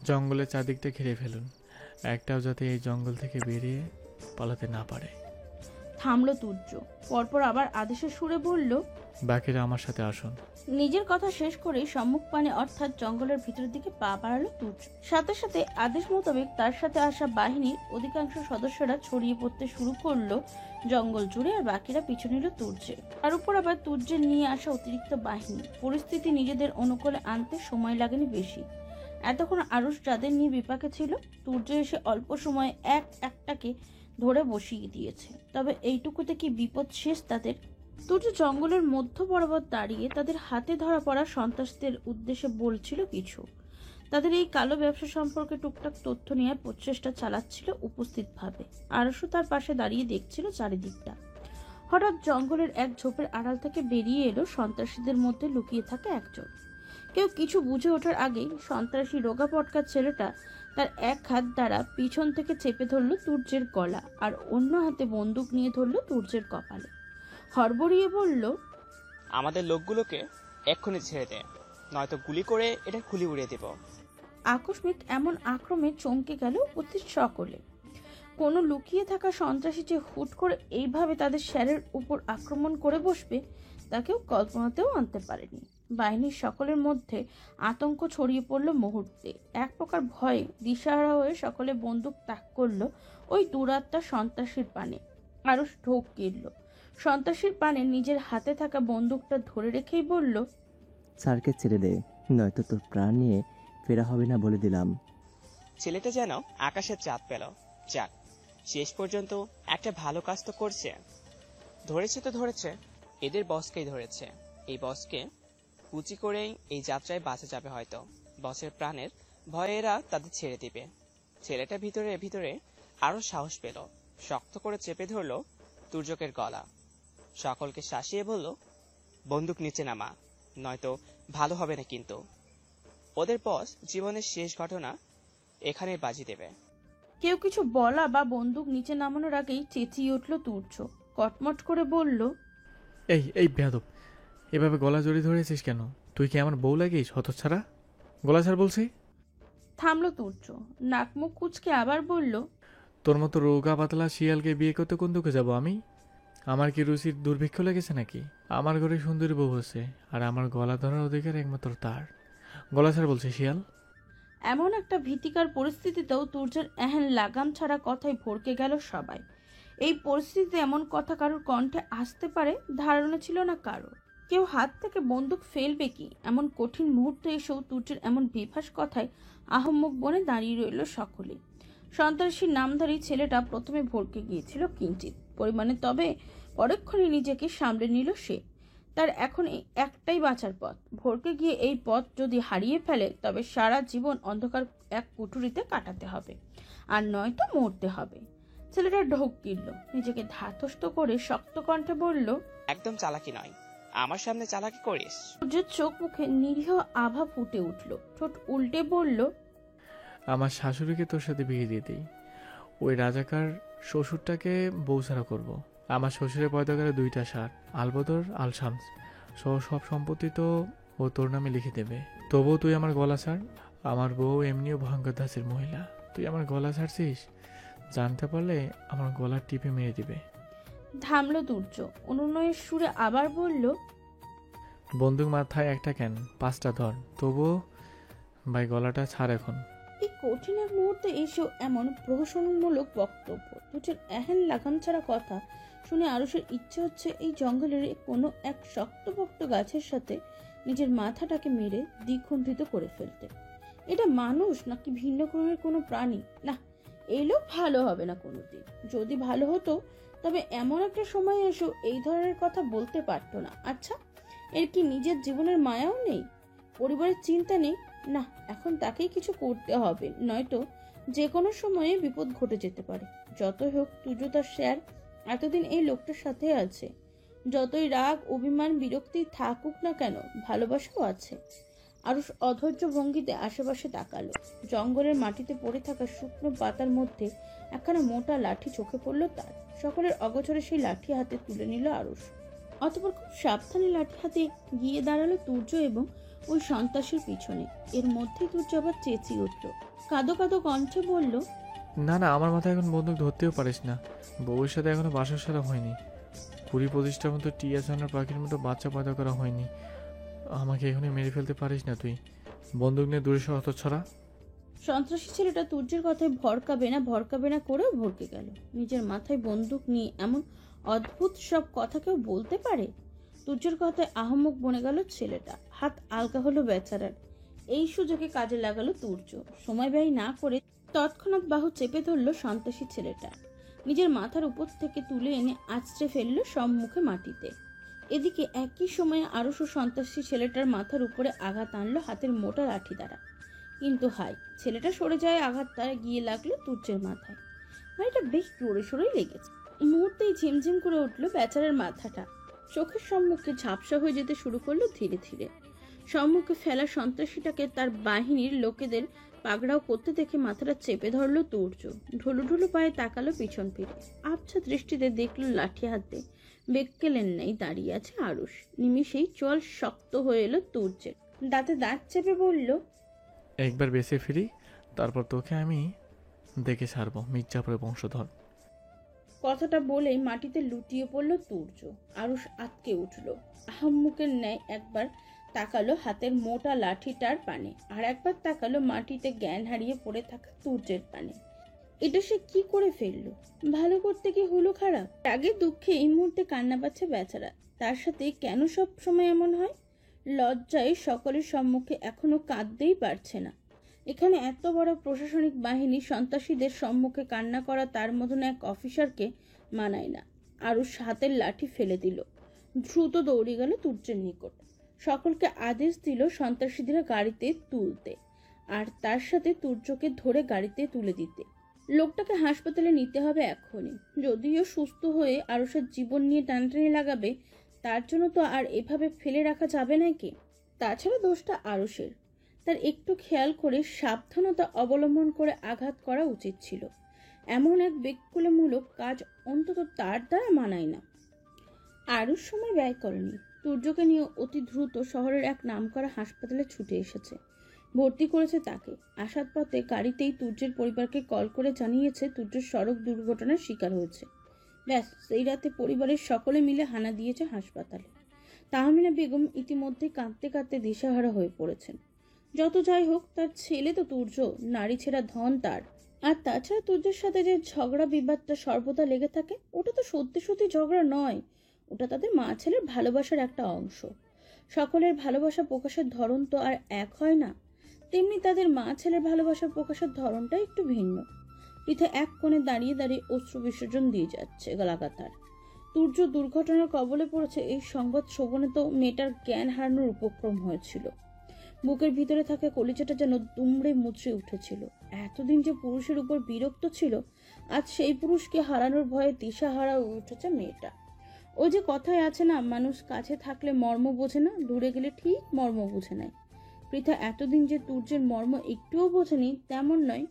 জঙ্গলের চারদিকটা ঘিরে ফেলুন, একটাও যাতে এই জঙ্গল থেকে বেরিয়ে পালাতে না পারে। থামল তুর্য, পরপর আবার আদেশের সুরে বলল, বাকিরা আমার সাথে আসুন। নিজের কথা শেষ করেই সম্মুখ পানে অর্থাৎ জঙ্গলের ভিতরের দিকে পা বাড়ালো তুর্য। সাথে সাথে আদেশ মোতাবেক তার সাথে আসা বাহিনীর অধিকাংশ সদস্যরা ছড়িয়ে পড়তে শুরু করলো জঙ্গল জুড়ে, আর বাকিরা পিছু নিল তুর্যের। তার উপর আবার তুর্যের নিয়ে আসা অতিরিক্ত বাহিনী। পরিস্থিতি নিজেদের অনুকূলে আনতে সময় লাগেনি বেশি। এতক্ষণ আরুষ যাদের নিয়ে বিপাকে ছিল, তুর্য এসে অল্প সময়ে একটাকে ধরে বসিয়ে দিয়েছে। তবে এইটুকুতে কি বিপদ শেষ তাদের? তুর্য জঙ্গলের মধ্য বরাবর দাঁড়িয়ে তাদের হাতে ধরা পড়া সন্ত্রাসীদের উদ্দেশ্যে বলছিল কিছু। তাদের এই কালো ব্যবসা সম্পর্কে টুকটাক তথ্য নেওয়ার প্রচেষ্টা চালাচ্ছিল উপস্থিতভাবে। আরশও তার পাশে দাঁড়িয়ে দেখছিল চারিদিকটা। হঠাৎ জঙ্গলের এক ঝোপের আড়াল থেকে বেরিয়ে এলো সন্ত্রাসীদের মধ্যে লুকিয়ে থাকা একজন। কেউ কিছু বুঝে ওঠার আগেই সন্ত্রাসী রোগা পটকা ছেলেটা তার এক হাত দ্বারা পিছন থেকে চেপে ধরল তুর্যের গলা, আর অন্য হাতে বন্দুক নিয়ে ধরল তুর্যের কপালে। হড়বড়িয়ে বলল, আমাদের লোকগুলোকে এক্ষুনি ছেড়ে দে, নয়তো গুলি করে এটা খুলি উড়িয়ে দেব। আকস্মিক এমন আক্রমে চমকে গেল উপস্থিত সকলে। কোনো লুকিয়ে থাকা সন্ত্রাসী যে হুট করে এইভাবে তাদের স্যারের উপর আক্রমণ করে বসবে তা কেউ কল্পনাতেও আনতে পারেনি। বাহিনীর সকলের মধ্যে আতঙ্ক ছড়িয়ে পড়ল মুহূর্তে। এক প্রকার ভয়ে দিশাহারা হয়ে সকলে বন্দুক তাক করলো ওই দুরাত্মা সন্ত্রাসীর পানে। আরো ঢোক গিলল। সন্ত্রাসীর পানে নিজের হাতে থাকা বন্দুকটা ধরে রেখেই বলল, স্যারকে ছেড়ে দে, নয়তো তোর প্রাণ নিয়ে ফেরা হবে না বলে দিলাম। ছেলেটা যেন আকাশের চাঁদ পেল। যাক, শেষ পর্যন্ত একটা ভালো কাজ তো করছে। ধরেছে তো ধরেছে, এদের বসকেই ধরেছে। এই বসকে কুচি করেই এই যাত্রায় বাঁচা যাবে হয়তো। বসের প্রাণের ভয়ে এরা তাদের ছেড়ে দিবে। ছেলেটা ভিতরে ভিতরে আরো সাহস পেল, শক্ত করে চেপে ধরল তুর্যকের গলা। সকলকে শাসিয়ে বলল, বন্দুক নিচে নামা, নয়তো ভালো হবে না কিন্তু। ওদের বস জীবনের শেষ ঘটনা এখানে বাজি দেবে। কেউ কিছু বলা বা বন্দুক নিচে নামানোর আগেই চেঁচিয়ে উঠল তুর্য। কটমট করে বলল, এই বেয়াদব, এভাবে গলা জড়িয়ে ধরেছিস কেন? তুই কি আমার বউ লাগিস হতচ্ছাড়া? গলা ছাড় বলছি। থামলো তুর্য, নাক মুখ কুচকে আবার বলল, তোর মতো রোগা পাতলা শিয়ালকে বিয়ে করতে কোন দুঃখে যাবো আমি? আমার কি রুচির দুর্ভিক্ষ লেগেছে নাকি? আমার ঘরে সুন্দরী বউ হচ্ছে, আর আমার গলা ধরার অধিকার একমাত্র তার। গলা ছাড় বলছে শিয়াল। এমন একটা ভীতিকর পরিস্থিতিতেও তুর্যের এহেন লাগাম ছাড়া কথায় ভড়কে গেল সবাই। এই পরিস্থিতিতে এমন কথা কারোর কণ্ঠে আসতে পারে ধারণা ছিল না কারোর। কেউ হাত থেকে বন্দুক ফেলবে কি এমন কঠিন মুহূর্তে এসেও তুর্যের এমন বেফাস কথায় আহম্মক বনে দাঁড়িয়ে রইল সকলে। সন্ত্রাসীর নামধারী ছেলেটা প্রথমে ভড়কে গিয়েছিল কিঞ্চিত পরিমাণে, তবে পরক্ষণে নিজেকে সামলে নিল সে। তার এখন একটাই বাঁচার পথ। ভড়কে গিয়ে এই পথ যদি হারিয়ে ফেলে তবে সারা জীবন অন্ধকার এক কুঠুরিতে কাটাতে হবে, আর নয়তো মরতে হবে। ছেলেটা ঢোক গিলল, নিজেকে ধাতস্থ করে শক্ত কণ্ঠে বলল, একদম চালাকি নয়, আমার সামনে চালাকি করিস। সূর্যের চোখ মুখে নিরীহ আভা ফুটে উঠল। ঠোঁট উল্টে বলল, আমার শাশুড়িকে তোর সাথে বিয়ে দিয়ে দিই। ওই রাজাকার শ্বশুরটাকে বউ ছাড়া করবো। আমার শ্বশুরের পয়দাকারে 2টা সার, আলবদর আল শামস সহ সব সম্পত্তি তো ও তোর নামে লিখে দেবে। তবুও তুই আমার গলা ছাড়। আমার বউ এমনিও ভয়ঙ্কর ধাঁচের মহিলা, তুই আমার গলা ছাড়ছিস, জানতে পারলে আমার গলা টিপে মেরে দিবে। থামলো তুর্য, অনুনয়ের সুরে আবার বলল, বন্দুক মাথায় একটা কেন, 5টা ধর, তবুও ভাই গলাটা ছাড় এখন। এই কঠিন এক মুহূর্তে এসেও এমন প্রহসনমূলক বক্তব্য, তুর্যের এহেন লাগাম ছাড়া কথা শুনে আরুষের ইচ্ছে হচ্ছে এই জঙ্গলের কোনো এক শক্তপোক্ত গাছের সাথে নিজের মাথাটাকে মেরে দ্বিখণ্ডিত করে ফেলতে। এটা মানুষ নাকি ভিন্ন গ্রহের কোনো প্রাণী? না, এই লোক ভালো হবে না কোনোদিন। যদি ভালো হতো তবে এমন একটা সময় এসেও এই ধরনের কথা বলতে পারতো না। আচ্ছা, এর কি নিজের জীবনের মায়াও নেই, পরিবারের চিন্তা নেই? না, এখন তাকেই কিছু করতে হবে, নয়তো যে কোনো সময়ে বিপদ ঘটে যেতে পারে। যতই হোক তুর্য তার স্যার, এতদিন এই লোকটার সাথে আছে। যতই রাগ অভিমান বিরক্তি থাকুক না কেন, ভালোবাসাও আছে। আরুষ অধৈর্য ভঙ্গিতে আশেপাশে তাকালো। জঙ্গলের মাটিতে পড়ে থাকা শুকনো পাতার মধ্যে একখানা মোটা লাঠি চোখে পড়ল তার। সকলের অগোচরে সেই লাঠি হাতে তুলে নিল আরুষ। অতঃপর খুব সাবধানে লাঠি হাতে গিয়ে দাঁড়ালো তুর্য এবং ওই সন্ত্রাসীর পিছনে। এর মধ্যে তুর্য আবার চেঁচিয়ে উঠল, কাঁদো কাঁদো কণ্ঠে বলল, না না, আমার মাথায় এখন বন্দুক ধরতেও পারিস না। বউয়ের সাথে এখনো বাসর সারা হয়নি। 20-25টার মতো টিয়া চানার পাখির মতো বাচ্চা পয়দা করা হয়নি। আমাকে এখনই মেরে ফেলতে পারিস না তুই। বন্দুক নিয়ে দূরে সর ছড়া। সন্ত্রাসী ছেলেটা তুর্যের কথায় ভরকাবে না করেও ভরকে গেল। নিজের মাথায় বন্দুক নিয়ে এমন অদ্ভুত সব কথা কেউ বলতে পারে? তুর্যের কথায় আহম্মক বনে গেল ছেলেটা। হাত আলগা হলো বেচারার। এই সুযোগে কাজে লাগালো তুর্য। সময় ব্যয় না করে তৎক্ষণাৎ বাহু চেপে ধরল সন্ত্রাসী ছেলেটা। নিজের মাথার উপর থেকে তুলে এনে আঁচড়ে ফেলল সম্মুখে মাটিতে। এদিকে একই সময়ে আরুষ সন্ত্রাসী ছেলেটার মাথার উপরে আঘাত আনলো হাতের মোটা লাঠি দ্বারা। কিন্তু হাই, ছেলেটা সরে যায়, আঘাত তারা গিয়ে লাগলো তুর্যের মাথায়। আর এটা বেশ জোরে সোরেই লেগেছে। মুহূর্তেই ঝিমঝিম করে উঠলো বেচারার মাথাটা। চোখের সম্মুখে ঝাপসা হয়ে যেতে শুরু করলো ধীরে ধীরে। সম্মুখে ফেলা সন্ত্রাসীটাকে তার বাহিনীর লোকেদের পাগড়াও করতে দেখে মাথাটা চেপে ধরলো তুর্য। ঢুলু ঢুলু পায়ে তাকালো পিছন ফিরে। আবছা দৃষ্টিতে দেখলো লাঠি হাতে বেক্কেলেন নেই দাঁড়িয়ে আছে আরুষ। নিমিষেই চল শক্ত হয়ে এলো তুর্যের। দাঁতে দাঁত চেপে বলল, একবার বেঁচে ফিরি, তারপর তোকে আমি দেখে ছাড়বো মির্জাপুরের বংশধর। কথাটা বলেই মাটিতে লুটিয়ে পড়ল তুর্য। আরুষ আটকে উঠল। আহাম্মুকের ন্যায় একবার তাকালো হাতের মোটা লাঠিটার পানে, আর একবার তাকালো মাটিতে জ্ঞান হারিয়ে পড়ে থাকা তুর্যের পানে। এটা সে কি করে ফেললো? ভালো করতে কি হলো খারাপ? আগে দুঃখে এই মুহূর্তে কান্না পাচ্ছে বেচারা। তার সাথে কেন সব সময় এমন হয়? লজ্জায় সকলের সম্মুখে এখনো কাঁদতেই পারছে না। এখানে এত বড় প্রশাসনিক বাহিনী সন্ত্রাসীদের সম্মুখে কান্না করা তার মতন এক অফিসারকে মানায় না। আরুষ হাতের লাঠি ফেলে দিল, দ্রুত দৌড়ে গেল তুর্যের নিকট। সকলকে আদেশ দিল সন্ত্রাসীদের গাড়িতে তুলতে, আর তার সাথে তুর্যকে ধরে গাড়িতে তুলে দিতে। লোকটাকে হাসপাতালে নিতে হবে এখনই। যদিও সুস্থ হয়ে আরুষের জীবন নিয়ে টানাটানি লাগাবে, তার জন্য তো আর এভাবে ফেলে রাখা যাবে নাকি? তাছাড়া দোষটা আরুষের। তার একটু খেয়াল করে সাবধানতা অবলম্বন করে আঘাত করা উচিত ছিল। এমন এক বেকুলেমূলক কাজ অন্তত তার দ্বারা মানায় না। আরুষ সময় ব্যয় করেনি। তুর্যকে নিয়ে অতি দ্রুত শহরের এক নামকরা হাসপাতালে ছুটে এসেছে। ভর্তি করেছে তাকে। আসার পথে গাড়িতেই তুর্যের পরিবারকে কল করে জানিয়েছে তুর্য সড়ক দুর্ঘটনার শিকার হয়েছে। ব্যাস, সেই রাতে পরিবারের সকলে মিলে হানা দিয়েছে হাসপাতালে। তাহমিনা বেগম ইতিমধ্যে কাঁদতে কাঁদতে দিশাহারা হয়ে পড়েছেন। যত যাই হোক, তার ছেলে তো তুর্য, নারী ছেঁড়া ধন তার। আর তাছাড়া তুর্যের সাথে যে ঝগড়া বিবাদটা সর্বদা লেগে থাকে, ওটা তো সত্যি সত্যি ঝগড়া নয়। ওটা তাদের মা ছেলের ভালোবাসার একটা অংশ। সকলের ভালোবাসা প্রকাশের ধরন তো আর এক হয় না, তেমনি তাদের মা ছেলের ভালোবাসার প্রকাশের ধরনটা একটু ভিন্ন। পৃথা এক কোণে দাঁড়িয়ে দাঁড়িয়ে অশ্রু বিসর্জন দিয়ে যাচ্ছে লাগাতার। তুর্য দুর্ঘটনার কবলে পড়েছে এই সংবাদ শ্রবণে তো মেয়েটার জ্ঞান হারানোর উপক্রম হয়েছিল। বুকের ভিতরে থাকা কলিজাটা যেন দুমড়ে মুচড়ে উঠেছিল। এতদিন যে পুরুষের উপর বিরক্ত ছিল, আজ সেই পুরুষকে হারানোর ভয়ে দিশাহারা হয়ে উঠেছে মেয়েটা। ওই যে কথায় আছে না, মানুষ কাছে থাকলে মর্ম বোঝে না, দূরে গেলে ঠিক মর্ম বুঝে নেয়। পৃথা এতদিন যে তুর্যের মর্ম একটুও বোঝেনি তেমন নয়।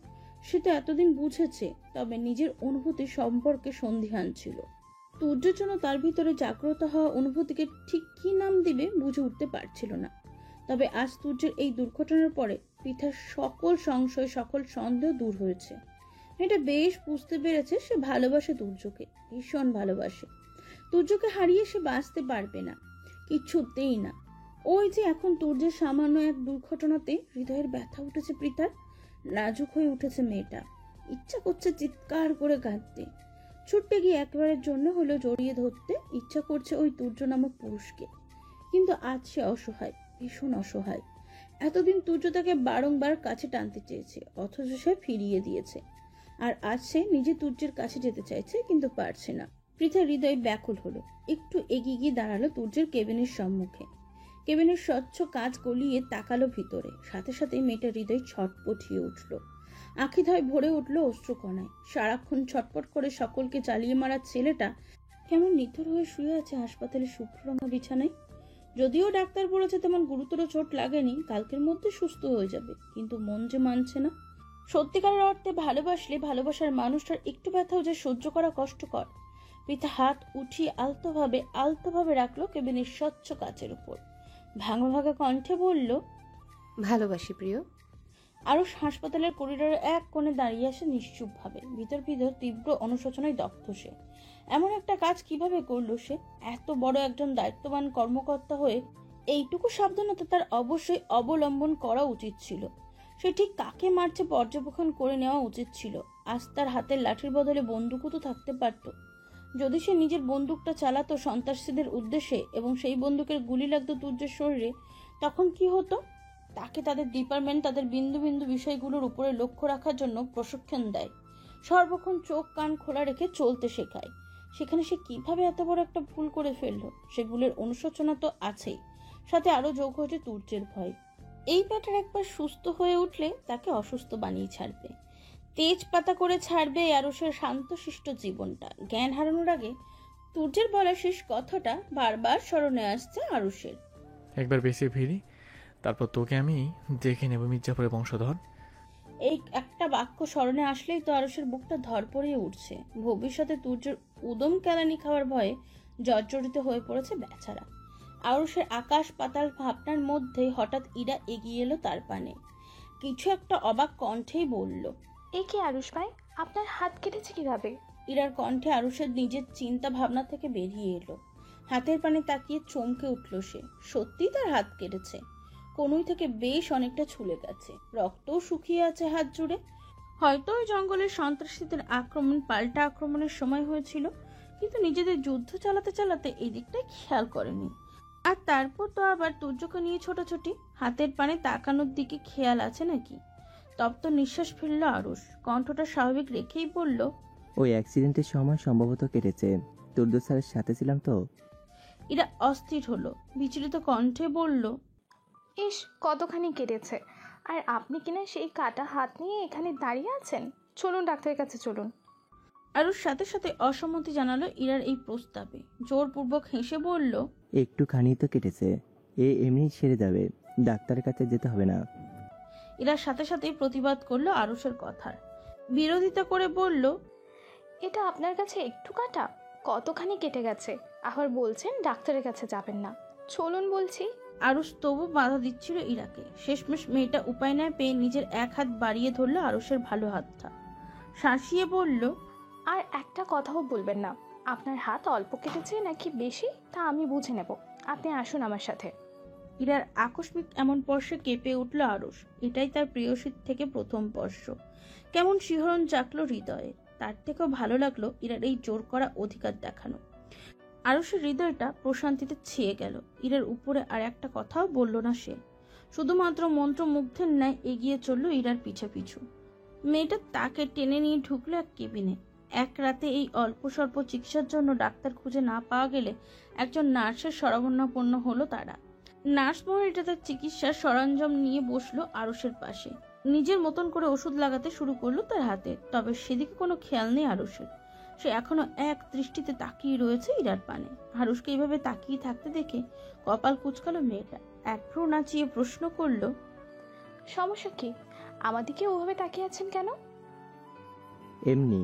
সে তো এতদিন বুঝেছে, তবে নিজের অনুভূতি সম্পর্কে সন্দিহান ছিল। তুর্যের জন্য তার ভিতরে জাগ্রত হওয়া অনুভূতিকে ঠিক কি নাম দিবে বুঝে উঠতে পারছিল না। তবে আজ তুর্যের এই দুর্ঘটনার পরে পৃথার সকল সংশয়, সকল সন্দেহ দূর হয়েছে। এটা বেশ বুঝতে পেরেছে সে ভালোবাসে তুর্যকে, ভীষণ ভালোবাসে। তুর্যকে হারিয়ে সে বাঁচতে পারবে না, কিছুতেই না। ওই যে এখন তুর্যের সামান্য এক দুর্ঘটনাতে হৃদয়ের ব্যথা উঠেছে পৃথার। নাজুক হয়ে উঠেছে মেয়েটা। ইচ্ছা করছে চিৎকার করে কাঁদতে, ছুটতে গিয়ে একবারের জন্য হলেও জড়িয়ে ধরতে ইচ্ছা করছে ওই তুর্য নামক পুরুষকে। কিন্তু আজ সে অসহায়, ভীষণ অসহায়। এতদিন তুর্য তাকে বারংবার কাছে টানতে চেয়েছে, অথচ সে ফিরিয়ে দিয়েছে। আর আজ সে নিজে তুর্যের কাছে যেতে চাইছে, কিন্তু পারছে না। পৃথার হৃদয় ব্যাকুল হলো। একটু এগিয়ে গিয়ে দাঁড়ালো তুর্যের কেবিনের সম্মুখে। কেবিনের স্বচ্ছ কাঁচ গলিয়ে তাকালো ভিতরে। সাথে সাথে মেয়েটার হৃদয় ছটপটিয়ে উঠল। আখিধয় ভরে উঠল অশ্রুকণায়। সারাক্ষণ ছটপট করে সকলকে জ্বালিয়ে মারা ছেলেটা কেমন নিথর হয়ে শুয়ে আছে হাসপাতালের শুভ্ররঙা বিছানায়। যদিও ডাক্তার বলেছে তেমন গুরুতর চোট লাগেনি, কালকের মধ্যে সুস্থ হয়ে যাবে, কিন্তু মন যে মানছে না। সত্যিকারের অর্থে ভালোবাসলে ভালোবাসার মানুষটার একটু ব্যথাও যে সহ্য করা কষ্টকর, পিতা হাত উঠিয়ে আলতোভাবে রাখলো কেবিনের স্বচ্ছ কাচের উপর। ভাঙা ভাঙা কণ্ঠে বলল, ভালোবাসি প্রিয়। আরুষ হাসপাতালের করিডোরে এক কোণে দাঁড়িয়ে আসে নিশ্চুপভাবে। ভিতর তীব্র অনুশোচনায় দগ্ধ সে। এমন একটা কাজ কিভাবে করলো সে? এত বড় একজন দায়িত্ববান কর্মকর্তা হয়ে এইটুকু সাবধানতা তার অবশ্যই অবলম্বন করা উচিত ছিল। সে ঠিক কাকে মারছে পর্যবেক্ষণ করে নেওয়া উচিত ছিল। আজ তার হাতের লাঠির বদলে বন্দুকও তো থাকতে পারত। যদি সে নিজের বন্দুকটা চালাতো সন্ত্রাসীদের উদ্দেশ্যে এবং সেই বন্দুকের গুলি লাগতো তুর্যের শরীরে, তখন কি হতো? তাকে তাদের ডিপার্টমেন্ট তাদের বিন্দু বিন্দু বিষয়গুলোর উপরে লক্ষ্য রাখার জন্য প্রশিক্ষণ দেয়, সর্বক্ষণ চোখ কান খোলা রেখে চলতে শেখায়। সেখানে সে কিভাবে এত বড় একটা ভুল করে ফেললো? সে ভুলের অনুশোচনা তো আছেই, সাথে আরো যোগ হয়েছে তুর্যের ভয়। এই ব্যাটার একবার সুস্থ হয়ে উঠলে তাকে অসুস্থ বানিয়ে ছাড়বে, তেজ পাতা করে ছাড়বে আরুষের শান্তশিষ্ট জীবনটা। জ্ঞান হারানোর আগে তুর্যের বলা শেষ কথাটা বারবার স্মরণে আসছে আরুষের। একবার বেঁচে ফিরি, তারপর তোকে আমি দেখে নেব মির্জাপুরের বংশধর। এই একটা বাক্য স্মরণে আসলেই তো আরুষের বুকটা ধরপড়িয়ে উঠছে। ভবিষ্যতে তুর্যের উদম কেলানি খাওয়ার ভয়ে জর্জরিত হয়ে পড়েছে বেচারা। আরুষের আকাশ পাতাল ভাবনার মধ্যে হঠাৎ ইরা এগিয়ে এলো তার পানে। কিছু একটা অবাক কণ্ঠেই বলল, এ কি আরুষ ভাই, আপনার হাত কেটেছে কিভাবে? ইরার কণ্ঠে আরুষের নিজের চিন্তা ভাবনা থেকে বেরিয়ে এলো। হাতের পানে তাকিয়ে চমকে উঠল সে। সত্যি তার হাত কেটেছে। কনুই থেকে বেশ অনেকটা ছুলে গেছে, রক্তও শুকিয়ে আছে হাত জুড়ে। হয়তো ওই জঙ্গলের সন্ত্রাসীদের আক্রমণ পাল্টা আক্রমণের সময় হয়েছিল, কিন্তু নিজেদের যুদ্ধ চালাতে চালাতে এই দিকটাই খেয়াল করেনি। আর তারপর তো আবার তুর্যকে নিয়ে ছোটাছুটি। হাতের পানে তাকানোর দিকে খেয়াল আছে নাকি? তপ্ত নিঃশ্বাস ফেললো আরুষ, কণ্ঠটা স্বাভাবিক রেখেই বলল, ওই অ্যাক্সিডেন্টের সময় সম্ভবত কেটেছে। তুর্য স্যারের সাথে ছিলাম তো। এরা অস্থির হলো, বিচলিত কণ্ঠে বলল, ইস, কতখানি কেটেছে! আর আপনি কিনা সেই কাটা হাত নিয়ে এখানে দাঁড়িয়ে আছেন। চলুন ডাক্তারের কাছে চলুন। আরুষ সাথে সাথে অসম্মতি জানালো ইরার এই প্রস্তাবে। জোরপূর্বক হেসে বলল, একটুখানি তো কেটেছে, এমনি সেরে যাবে, ডাক্তারের কাছে যেতে হবে না। ইরার সাথে সাথেই প্রতিবাদ করলো আরুষের কথার, বিরোধিতা করে বলল, এটা আপনার কাছে একটু কাটা? কতখানি কেটে গেছে, আবার বলছেন ডাক্তারের কাছে যাবেন না। চলুন বলছি। আরুষ তবু বাধা দিচ্ছিল ইরাকে। শেষমেশ মেয়েটা উপায় না পেয়ে নিজের এক হাত বাড়িয়ে ধরলো আরুষের ভালো হাতটা, শাসিয়ে বলল, আর একটা কথাও বলবেন না। আপনার হাত অল্প কেটেছে নাকি বেশি তা আমি বুঝে নেব। আপনি আসুন আমার সাথে। ইরার আকস্মিক এমন স্পর্শে কেঁপে উঠল আরুষ। এটাই তার প্রেয়সীর থেকে প্রথম স্পর্শ। কেমন শিহরণ জাগলো হৃদয়ে। তার থেকেও ভালো লাগলো ইরার এই জোর করা অধিকার দেখানো। আরুষের হৃদয়টা প্রশান্তিতে ছেয়ে গেল। ইরার উপরে আর একটা কথাও বলল না সে, শুধুমাত্র মন্ত্রমুগ্ধের ন্যায় এগিয়ে চলল ইরার পিছু পিছু। মেয়েটা তাকে টেনে নিয়ে ঢুকলো এক কেবিনে। এক রাতে এই অল্প স্বল্প চিকিৎসার জন্য ডাক্তার খুঁজে না পাওয়া গেলে একজন নার্সের শরণাপন্ন হলো তারা। নার্স মহিলাটা তার চিকিৎসার সরঞ্জাম নিয়ে বসলো আরুষের পাশে। নিজের মতন করে ওষুধ লাগাতে শুরু করলো তার হাতে। তবে সেদিকে কোনো খেয়াল নেই আরুষের। সে এখনো এক দৃষ্টিতে তাকিয়ে রয়েছে ইরার পানে। আরুষকে এইভাবে তাকিয়ে থাকতে দেখে কপাল কুঁচকালো মেয়েটা। এক ভ্রু নাচিয়ে প্রশ্ন করলো, সমস্যা কি? আমাদিকে ওভাবে তাকিয়ে আছেন কেন? এমনি।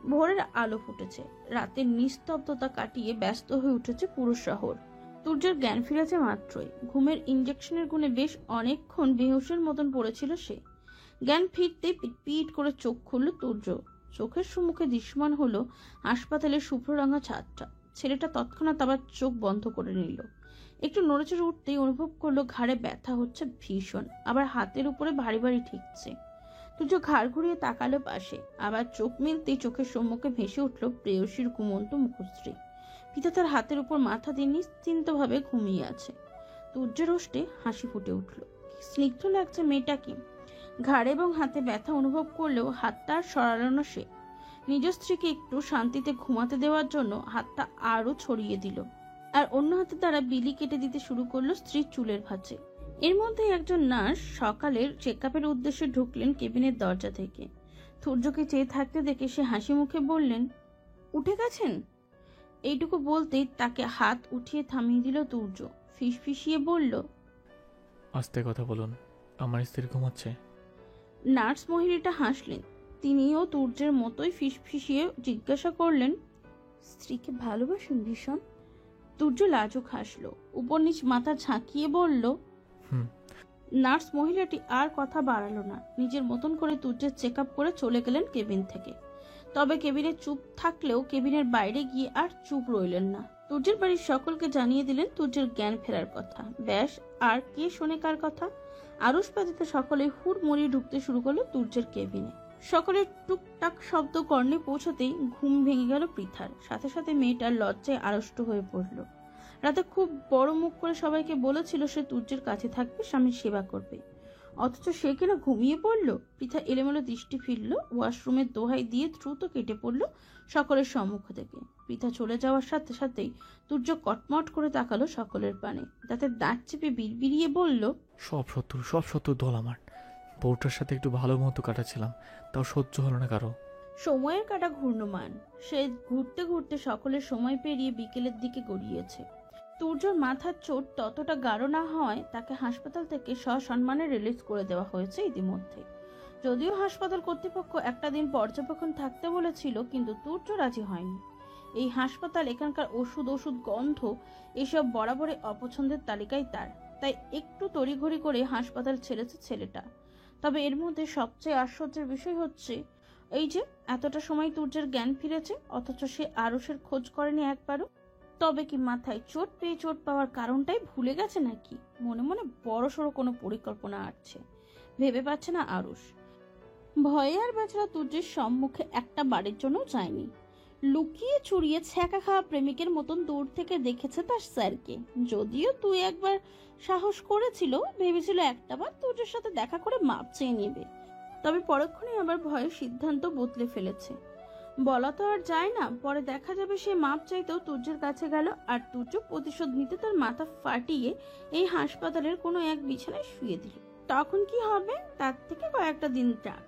ভোরের আলো ফুটেছে। রাতের নিস্তব্ধতা কাটিয়ে ব্যস্ত হয়ে উঠেছে পুরো শহর। তুর্যের জ্ঞান ফিরেছে মাত্রই। ঘুমের ইঞ্জেকশনের গুণে বেশ অনেকক্ষণ বেহুশের মতন পড়েছিল সে। জ্ঞান ফিরতে পিট করে চোখ খুলল তুর্য। চোখের সম্মুখে দৃশ্যমান হলো হাসপাতালের শুভ্ররঙা ছাদটা। ছেলেটা তৎক্ষণাৎ আবার চোখ বন্ধ করে নিল। একটু নড়েচড়ে উঠতেই অনুভব করলো ঘাড়ে ব্যথা হচ্ছে ভীষণ, আবার হাতের উপরে ভারী ভারী ঠেকছে। তুর্য ঘাড় ঘুরিয়ে তাকালো পাশে। আবার চোখ মেলতেই চোখের সম্মুখে ভেসে উঠল প্রেয়সীর ঘুমন্ত মুখশ্রী। পিতা তার হাতের উপর মাথা দিয়ে নিশ্চিন্তভাবে ঘুমিয়ে আছে। তুর্যের ওষ্ঠে হাসি ফুটে উঠল। স্নিগ্ধ লাগছে মেয়েটাকে। ঘাড়ে এবং হাতে ব্যথা অনুভব করলেও হাতটা আর সরালো না সে। নিজ স্ত্রীকে একটু শান্তিতে ঘুমাতে দেওয়ার জন্য হাতটা আরো ছড়িয়ে দিল, আর অন্য হাতে দ্বারা বিলি কেটে দিতে শুরু করলো স্ত্রীর চুলের ভাঁজে। এর মধ্যে একজন নার্স সকালের চেকআপের উদ্দেশ্যে ঢুকলেন কেবিনের দরজা থেকে। তুর্যকে চেয়ে থাকতে দেখে সে হাসি মুখে বললেন, উঠে গেছেন? এইটুকু বলতেই তাকে হাত উঠিয়ে থামিয়ে দিল তুর্য। ফিসফিসিয়ে বলল, আস্তে কথা বলুন, আমার স্ত্রী ঘুমাচ্ছে। নার্স মহিলাটা হাসলেন। তিনিও তুর্যের মতোই ফিসফিসিয়ে জিজ্ঞাসা করলেন, স্ত্রীকে ভালোবাসেন ভীষণ? তুর্য লাজুক হাসলো, উপর নিচ মাথা ঝাঁকিয়ে বলল। হুম। নার্স মহিলাটি আর কথা বাড়ালো না, নিজের মতন করে তুর্যের চেক আপ করে চলে গেলেন কেবিন থেকে। তবে কেবিনে চুপ থাকলেও কেবিনের বাইরে গিয়ে আর চুপ রইলেন না। তুর্যের বাড়ির সকলকে জানিয়ে দিলেন তুর্যের জ্ঞান ফেরার কথা। ব্যাস, আর কে শোনে কার কথা? আরুষ ব্যতীত সকলে হুড়মুড়ি ঢুকতে শুরু করলো তুর্যের কেবিনে। সকলের টুকটাক শব্দ কর্ণে পৌঁছতেই ঘুম ভেঙে গেল পৃথার। সাথে সাথে মেয়েটার লজ্জায় আড়ষ্ট হয়ে পড়ল। রাতে খুব বড় মুখ করে সবাইকে বলেছিল সে তুর্যের কাছে থাকবে, স্বামীর সেবা করবে, অথচ সে কিনা ঘুমিয়ে পড়ল। পৃথা এলোমেলো দৃষ্টি ফিরল, ওয়াশরুমের দোহাই দিয়ে দ্রুত কেটে পড়ল সকলের সম্মুখ থেকে। পৃথা চলে যাওয়ার সাথে সাথেই তুর্য কটমট করে তাকালো সকলের পানে, তাতে দাঁত চেপে বিড়বিড়িয়ে বলল, সব শত্রু দল আমার। বউটার সাথে একটু ভালো মতো কাটাচ্ছিলাম, তাও সহ্য হলো না কারো। সময়ের কাটা ঘূর্ণমান, সে ঘুরতে ঘুরতে সকলের সময় পেরিয়ে বিকেলের দিকে গড়িয়েছে। তুর্যর মাথার চোট ততটা গাঢ় না হয় তাকে হাসপাতাল থেকে সসম্মানে রিলিজ করে দেওয়া হয়েছে ইতিমধ্যে। যদিও হাসপাতাল কর্তৃপক্ষ একটা দিন পর্যবেক্ষণ থাকতে বলেছিল, কিন্তু তুর্য রাজি হয়নি। এই হাসপাতাল, এখানকার ওষুধ গন্ধ এসব বরাবরই অপছন্দের তালিকায় তার। তাই একটু তড়িঘড়ি করে হাসপাতাল ছেড়েছে ছেলেটা। তবে এর মধ্যে সবচেয়ে আশ্চর্যের বিষয় হচ্ছে এই যে এতটা সময় তুর্যের জ্ঞান ফিরেছে, অথচ সে আরুষের খোঁজ করেনি একবারও। তবে কি মাথায় চোট পেয়ে চোট পাওয়ার কারণটাই ভুলে গেছে নাকি? মনে মনে বড়সড় কোনো পরিকল্পনা আসছে, ভেবে পাচ্ছে না আরুষ। ভয়ে আর বেচারা তুর্যের সম্মুখে একটা বাড়ির জন্য যায়নি। লুকিয়ে চুরিয়ে ছ্যাঁকা খাওয়া প্রেমিকের মতন দূর থেকে দেখেছে তার স্যারকে। যদিও তুই একবার সাহস করেছিল, ভেবেছিল একটাবার তুর্যের সাথে দেখা করে মাপ চেয়ে নেবে, তবে পরক্ষণে আবার ভয়ে সিদ্ধান্ত বদলে ফেলেছে। বলা তো আর যায় না, পরে দেখা যাবে সে মাপ চাইতেও তুর্যের কাছে গেল, আর তুর্য প্রতিশোধ নিতে তার মাথা ফাটিয়ে এই হাসপাতালের কোনো এক বিছানায় শুয়ে দিল। তখন কি হবে? তার থেকে কয়েকটা দিন যাক,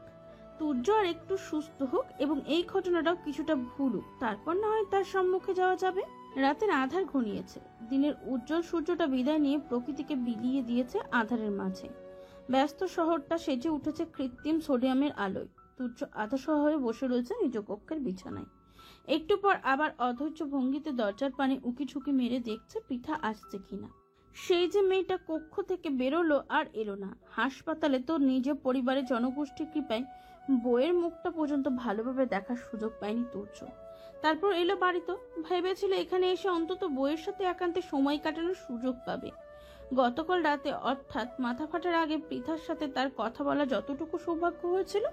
তুর্য আর একটু সুস্থ হোক এবং এই ঘটনাটাও কিছুটা ভুলুক, তারপর না হয় তার সম্মুখে যাওয়া যাবে। রাতের আধার ঘনিয়েছে, দিনের উজ্জ্বল সূর্যটা বিদায় নিয়ে প্রকৃতিকে বিলিয়ে দিয়েছে আধারের মাঝে। ব্যস্ত শহরটা সেজে উঠেছে কৃত্রিম সোডিয়ামের আলোয়। তুর্য আধাশোয়া হয়ে বসে রয়েছে নিজ কক্ষের বিছানায়। একটু পর আবার অধৈর্য ভঙ্গিতে দরজার পানে উকি ঝুঁকি মেরে দেখছে পৃথা আসছে কিনা। সেই যে মেয়েটা কক্ষ থেকে বেরোলো আর এলো না। হাসপাতালে তো নিজ পরিবারের জনগোষ্ঠীর কৃপায় বইয়ের মুখটা পর্যন্ত ভালোভাবে দেখার সুযোগ পায়নি তুর্য। তারপর এলো বাড়িতে, ভেবেছিল এখানে এসে অন্তত বইয়ের সাথে একান্তে সময় কাটানোর সুযোগ পাবে। গতকাল রাতে অর্থাৎ মাথা ফাটার আগে পৃথার সাথে তার কথা বলা যতটুকু সৌভাগ্য হয়েছিল,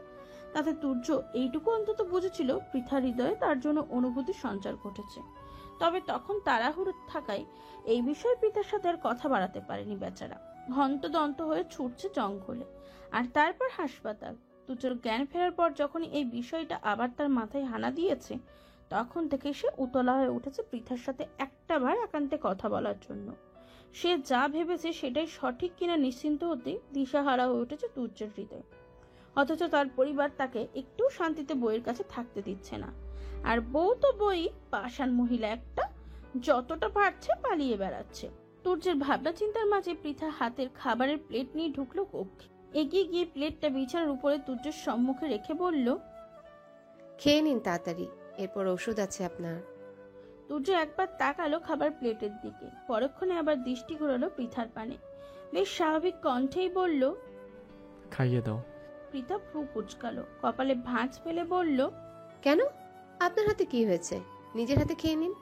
তাতে তুর্য এইটুকু অন্তত বুঝেছিল পৃথার হৃদয়ে তার জন্য অনুভূতির সঞ্চার ঘটেছে। তবে তখন তাড়াহুড়ো থাকায় এই বিষয়ে পৃথার সাথে আর কথা বাড়াতে পারেনি বেচারা। হন্তদন্ত হয়ে ছুটছে জঙ্গলে, আর তারপর হাসপাতাল। তুর্যর জ্ঞান ফেরার পর যখন এই বিষয়টা আবার তার মাথায় হানা দিয়েছে, তখন থেকে সে উতলা হয়ে উঠেছে পৃথার সাথে একটাবার একান্তে কথা বলার জন্য। সে যা ভেবেছে সেটাই সঠিক কিনা নিশ্চিন্ত হতে দিশাহারা হয়ে উঠেছে তুর্যের হৃদয়। অথচ তার পরিবার তাকে একটু শান্তিতে বইয়ের কাছে থাকতে দিচ্ছে না। আর বউ তো বই, পাষাণ মহিলা একটা, যতটা পারছে পালিয়ে বেড়াচ্ছে। তুর্যের ভাবনা চিন্তার মাঝে পৃথা হাতের খাবারের প্লেট নিয়ে ঢুকলো কক্ষে। এগিয়ে গিয়ে প্লেটটা বিছানার উপরে তুর্যের সম্মুখে রেখে বলল, খেয়ে নিন তাড়াতাড়ি, এরপর ওষুধ আছে আপনার। তুর্য একবার তাকালো খাবার প্লেটের দিকে, পরক্ষণে আবার দৃষ্টি ঘোরালো পৃথার পানে। বেশ স্বাভাবিক কণ্ঠেই বলল, খাইয়ে দাও। পৃথা ভ্রু কুচকালো, কপালে ভাঁজ ফেলে বলল, কেন? আপনার হাতে কি হয়েছে? নিজের হাতে খেয়ে নিন।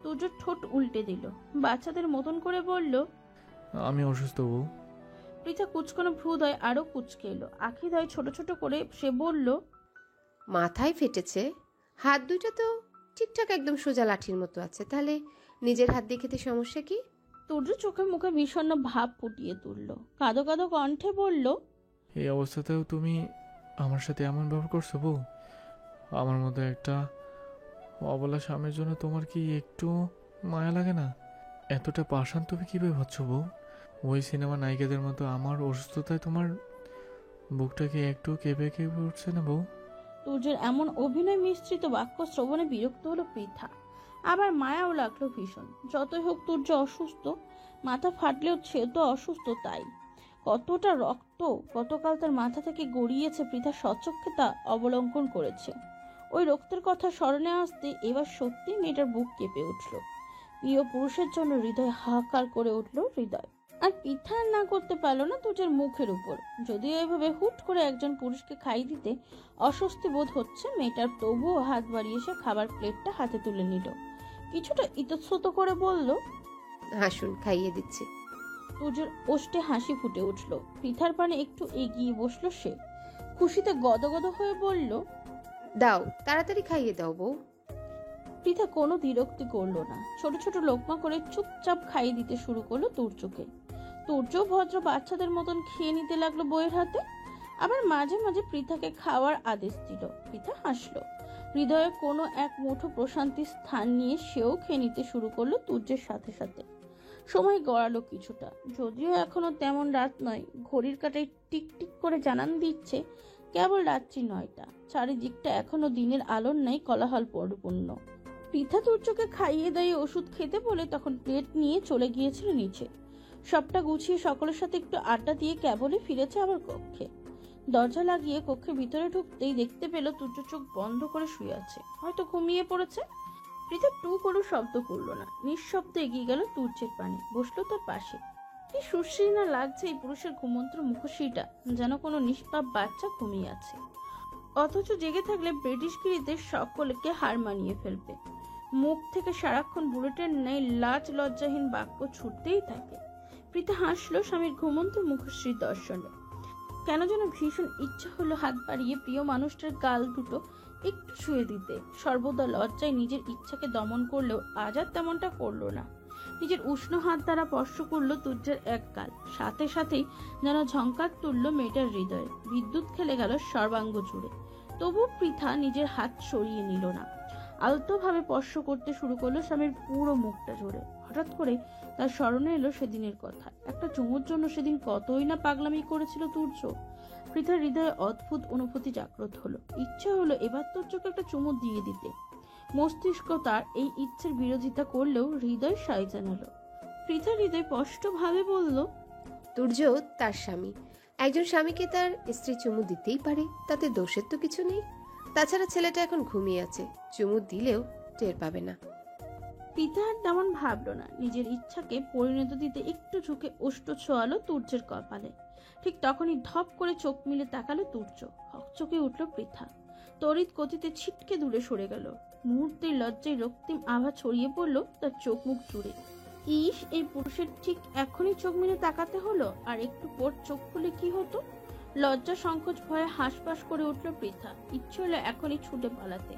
তুর্য ঠোঁট উল্টে দিল, বাচ্চাদের মতন করে বলল, আমি অসুস্থ বউ। পৃথা কুচকানো ভ্রুদয় আরো কুচকে এলো, আখিদয় ছোট ছোট করে সে বলল, মাথায় ফেটেছে, হাত দুইটা তো ঠিকঠাক একদম সোজা লাঠির মতো আছে, তাহলে নিজের হাত দিয়ে খেতে সমস্যা কি? তুর্য চোখে মুখে বিষণ্ণ ভাব ফুটিয়ে তুলল, কাঁদো কাঁদো কণ্ঠে বলল, এই অবস্থাতেও তুমি আমার সাথে এমন ব্যবহার করছো বউ? আমার মতো একটা অবলা স্বামীর জন্য তোমার কি একটু মায়া লাগে না? এতটা পাষাণ তুমি কীভাবে ভাবছো বউ? ওই সিনেমা নায়িকাদের মতো আমার অসুস্থতায় তোমার বুকটাকে একটু কেঁপে কেঁপে উঠছে না বউ? তুর্যের এমন অভিনয় মিশ্রিত বাক্য শ্রবণে বিরক্ত হলো পৃথা, আবার মায়াও লাগলো ভীষণ। যতই হোক তুর্য অসুস্থ, মাথা ফাটলেও সে তো অসুস্থ, তাই কতটা রক্ত গতকাল তার মাথা থেকে গড়িয়েছে পৃথা স্বচক্ষে তা অবলম্বন করেছে। ওই রক্তের কথা স্মরণে আসতে এবার সত্যি মেয়েটার বুক কেঁপে উঠল। প্রিয় পুরুষের জন্য হৃদয় হাহাকার করে উঠল হৃদয়। আর পিঠা আর না করতে পারলো না তুজের মুখের উপর। যদিও এভাবে হুট করে একজন পুরুষকে খাইয়ে দিতে অস্বস্তি বোধ হচ্ছে মেয়েটার, তবুও হাত বাড়িয়ে সে খাবার প্লেটটা হাতে তুলে নিল। কিছুটা ইতস্তত করে বলল, হাসুন, খাইয়ে দিচ্ছি। তুজের ওষ্ঠে হাসি ফুটে উঠল। পিঠার পানে একটু এগিয়ে বসলো সে। খুশিতে গদগদ হয়ে বলল, দাও, তাড়াতাড়ি খাইয়ে দাও বউ। পৃথা কোনো বিরক্তি করলো না। ছোট ছোট লোকমা করে চুপচাপ খাইয়ে দিতে শুরু করলো তুর্যকে। তুর্য ভদ্র বাচ্চাদের মতন খেয়ে নিতে লাগলো বইয়ের হাতে। আবার মাঝে মাঝে পৃথাকে খাওয়ার আদেশ দিল। পৃথা হাসলো। হৃদয়ে কোনো এক মুঠো প্রশান্তির স্থান নিয়ে সেও খেয়ে নিতে শুরু করলো তুর্যের সাথে সাথে। সময় গড়ালো কিছুটা, যদিও এখনো তেমন রাত নয়। ঘড়ির কাঁটায় টিক টিক করে জানান দিচ্ছে কেবল রাত্রি 9টা। চারিদিকটা এখনো দিনের আলোর ন্যায় কোলাহল পরিপূর্ণ। পৃথা তুর্যকে খাইয়ে দিয়ে ওষুধ খেতে বলে তখন প্লেট নিয়ে চলে গিয়েছিল নিচে। সবটা গুছিয়ে সকলের সাথে একটু আড্ডা দিয়ে কেবলই ফিরেছে আবার কক্ষে। দরজা লাগিয়ে কক্ষের ভিতরে ঢুকতেই দেখতে পেল তুর্য চোখ বন্ধ করে শুয়ে আছে, হয়তো ঘুমিয়ে পড়েছে। পৃথা টু কোনো শব্দ করলো না, নিঃশব্দে এগিয়ে গেল তুর্যের পানে, বসলো তার পাশে। কি সুশ্রী না লাগছে এই পুরুষের ঘুমন্ত মুখশ্রীটা, যেন কোনো নিষ্পাপ বাচ্চা ঘুমিয়ে আছে। অথচ জেগে থাকলে ব্রিটিশগিরিতে সকলকে হার মানিয়ে ফেলবে। মুখ থেকে সারাক্ষণ বুলেটের ন্যায় লাজ লজ্জাহীন বাক্য ছুটতেই থাকে। পৃথা হাসলো স্বামীর ঘুমন্ত মুখশ্রীর দর্শনে। কেন যেন ভীষণ ইচ্ছা হলো হাত বাড়িয়ে প্রিয় মানুষটার গাল দুটো একটু ছুঁয়ে দিতে। সর্বদা লজ্জায় নিজের ইচ্ছাকে দমন করলেও আজ আর তেমনটা করলো না। নিজের উষ্ণ হাত দ্বারা স্পর্শ করলো তুর্যের এক গাল। সাথে সাথেই যেন ঝংকার তুলল মেয়েটার হৃদয়ে। বিদ্যুৎ খেলে গেল সর্বাঙ্গ জুড়ে। তবু পৃথা নিজের হাত সরিয়ে নিল না। আলতোভাবে স্পর্শ করতে শুরু করলো স্বামীর পুরো মুখটা জুড়ে। হঠাৎ করে তার স্মরণে এলো সেদিনের কথা। একটা চুমুর জন্য সেদিন কতই না পাগলামি করেছিল তুর্য। পৃথার হৃদয়ে অদ্ভুত অনুভূতি জাগ্রত হলো। ইচ্ছে হলো এবার তুর্যকে একটা চুমু দিয়ে দিতে। মস্তিষ্ক তার এই ইচ্ছের বিরোধিতা করলেও হৃদয় সায় জানালো। পৃথার হৃদয় স্পষ্টভাবে বলল, তুর্য তার স্বামী, একজন স্বামীকে তার স্ত্রী চুমু দিতেই পারে, তাতে দোষের তো কিছু নেই। তাছাড়া ছেলেটা এখন ঘুমিয়ে আছে, চুমু দিলেও টের পাবে না। পৃথা আর তেমন ভাবলো না। নিজের ইচ্ছাকে পরিণত দিতে একটু ঝুঁকে ওষ্ঠ ছোঁয়ালো তুর্যের কপালে। ঠিক তখনই ধপ করে চোখ মিলে তাকালো তুর্য। হকচকে উঠল পৃথা। তড়িৎ গতিতে ছিটকে দূরে সরে গেল। মুহূর্তেই লজ্জায় রক্তিম আভা ছড়িয়ে পড়লো তার চোখ মুখ জুড়ে। ইস, এই পুরুষের ঠিক এখনই চোখ মিলে তাকাতে হলো, আর একটু পর চোখ খুলে কি হতো। লজ্জা সংকোচ ভয়ে হাঁসফাঁস করে উঠল পৃথা। ইচ্ছে হলো এখনই ছুটে পালাতে,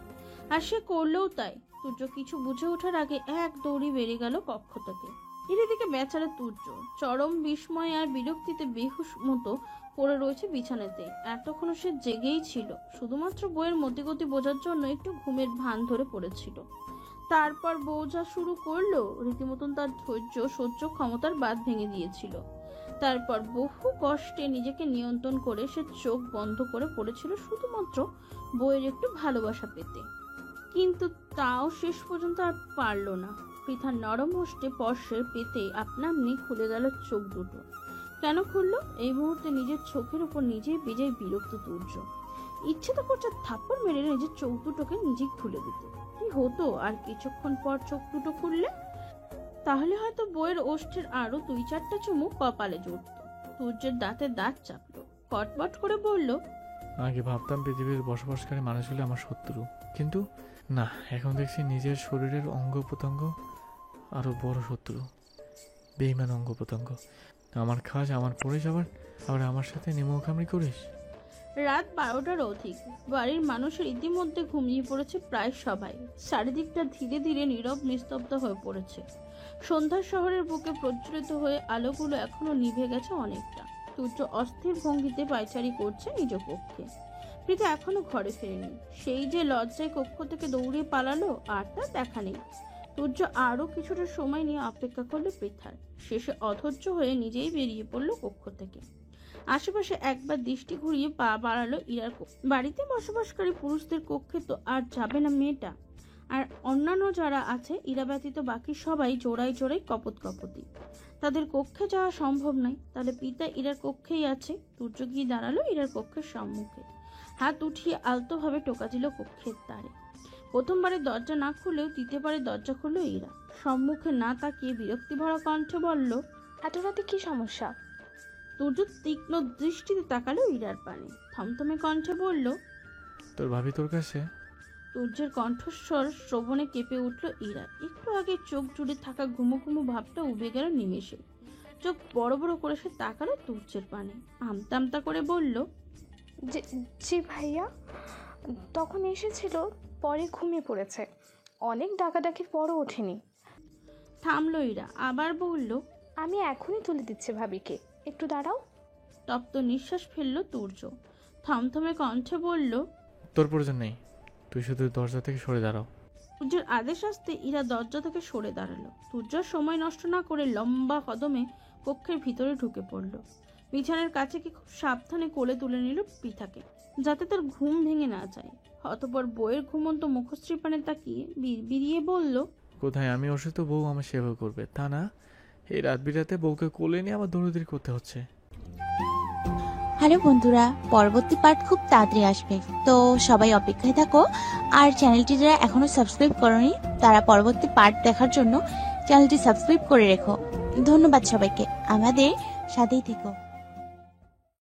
আর সে করলেও তাই। তুর্য কিছু বুঝে ওঠার আগে এক দৌড়ি বেরিয়ে গেল কক্ষ থেকে। এদিকে বেচারা তুর্য চরম বিস্ময় আর বিরক্তিতে বেহুশ মতো পড়ে রয়েছে বিছানাতে। এতক্ষণ সে জেগেই ছিল, শুধুমাত্র বইয়ের মতিগতি বোঝার জন্য একটু ঘুমের ভান ধরে পড়েছিল। তারপর বউ যা শুরু করলো, রীতিমতন তার ধৈর্য সহ্য ক্ষমতার বাঁধ ভেঙে দিয়েছিল। তারপর বহু কষ্টে নিজেকে নিয়ন্ত্রণ করে সে চোখ বন্ধ করে পড়েছিল শুধুমাত্র বইয়ের একটু ভালোবাসা পেতে। কিন্তু তাও শেষ পর্যন্ত আর পারল না। পৃথার নরম হস্তে স্পর্শের পেতে আপনা-আপনি খুলে গেল চোখ দুটো। কেন খুললো? এই মুহূর্তে নিজের চোখের উপর নিজেই বেজায় বিরক্ত তুর্য। ইচ্ছে তো করছে থাপ্পড় মেরে নিজের চোখ দুটোকে নিজেই খুলে দিতে। কি হতো আর কিছুক্ষণ পর চোখ দুটো খুললে? তাহলে হয়তো বইয়ের ওষ্ঠের আরো 2-4টা চুমু কপালে জুটত। তুর্যের দাঁতে দাঁত চাপলো, কটমট করে বলল, আগে ভাবতাম পৃথিবীর বসবাসকারী মানুষগুলো আমার শত্রু, কিন্তু না, এখন দেখছি নিজের শরীরের অঙ্গ প্রত্যঙ্গ আরো বড় শত্রু। বেইমান অঙ্গ প্রত্যঙ্গ। আমার খাস, আমার পড়িস, আবার আমার সাথে নিমখামরি করিস। রাত 12টার অধিক। বাড়ির মানুষের ইতিমধ্যে ঘুমিয়ে পড়েছে প্রায় সবাই। চারিদিকটা ধীরে ধীরে নীরব নিস্তব্ধ হয়ে পড়েছে। সন্ধ্যার শহরের বুকে প্রজ্বলিত হয়ে আলোগুলো এখনো নিভে গেছে অনেকটা। তুর্য অস্থির ভঙ্গিতে পায়চারি করছে নিজ কক্ষে। পৃথা এখনো ঘরে ফেরেনি। সেই যে লজ্জায় কক্ষ থেকে দৌড়ে পালালো, আর তার দেখা নেই। তুর্য আরো কিছুটা সময় নিয়ে অপেক্ষা করলো পৃথার। শেষে অধৈর্য হয়ে নিজেই বেরিয়ে পড়লো কক্ষ থেকে। আশেপাশে একবার দৃষ্টি ঘুরিয়ে পা বাড়ালো ইরার কক্ষে। বাড়িতে বসবাসকারী পুরুষদের কক্ষে তো আর যাবে না মেয়েটা। আর অন্যান্য যারা আছে ইরা ব্যতীত বাকি সবাই জোড়ায় জোড়ায় কপতি। তাদের কক্ষে যাওয়া সম্ভব নয়। তাহলে পিতা ইরার কক্ষেই আছে। তুর্য গিয়ে দাঁড়ালো ইরার কক্ষের সম্মুখে। হাত উঠিয়ে আলতোভাবে টোকা দিল কক্ষের দ্বারে। প্রথমবারে দরজা না খুলেও দ্বিতীয়বারে দরজা খুলল ইরা। সম্মুখে না তাকিয়ে বিরক্তি ভরা কণ্ঠে বলল, এত রাতে কি সমস্যা? তুর্য তীক্ষ্ণ দৃষ্টিতে তাকালো ইরার পানে। থমথমে কণ্ঠে বলল, তোর ভাবি তোর কাছে? তুর্যের কণ্ঠস্বর শ্রবণে কেঁপে উঠল ইরা। একটু আগে চোখ জুড়ে থাকা ঘুমো ঘুমো ভাবটা উবে গেল নিমেষে। চোখ বড় বড় করে সে তাকালো তুর্যের পানে। আমতা আমতা করে বলল, জি ভাইয়া, তখন এসেছিল, পরে ঘুমিয়ে পড়েছে। অনেক ডাকাডাকির পরও ওঠেনি। থামলো ইরা, আবার বলল, আমি এখনই তুলে দিচ্ছি ভাবিকে, একটু দাঁড়াও। তপ্ত নিঃশ্বাস ফেলল তুর্য। থমথমে কণ্ঠে বলল, তোর প্রয়োজন নেই, তুই শুধু দরজা থেকে সরে দাঁড়াও। তুর্যের আদেশ আসতে ইরা দরজা থেকে সরে দাঁড়ালো। তুর্য সময় নষ্ট না করে লম্বা কদমে কক্ষের ভিতরে ঢুকে পড়ল। বিছানার কাছে কি খুব সাবধানে কোলে তুলে নিল পৃথাকে, যাতে তার ঘুম ভেঙে না যায়। অতঃপর বইয়ের ঘুমন্ত মুখশ্রী পানে তাকিয়ে বিড়বিড়িয়ে বলল, কোথায় আমি অসুস্থ, বউ আমার সেবা করবে তা না, এই রাত বিরাতে বউকে কোলে নিয়ে আমার দৌড়দৌড়ি করতে হচ্ছে। হ্যালো বন্ধুরা, পরবর্তী পার্ট খুব তাড়াতাড়ি আসবে, তো সবাই অপেক্ষায় থাকো। আর চ্যানেলটি যারা এখনো সাবস্ক্রাইব করোনি তারা পরবর্তী পার্ট দেখার জন্য চ্যানেলটি সাবস্ক্রাইব করে রেখো। ধন্যবাদ সবাইকে, আমাদের সাথেই থেকো।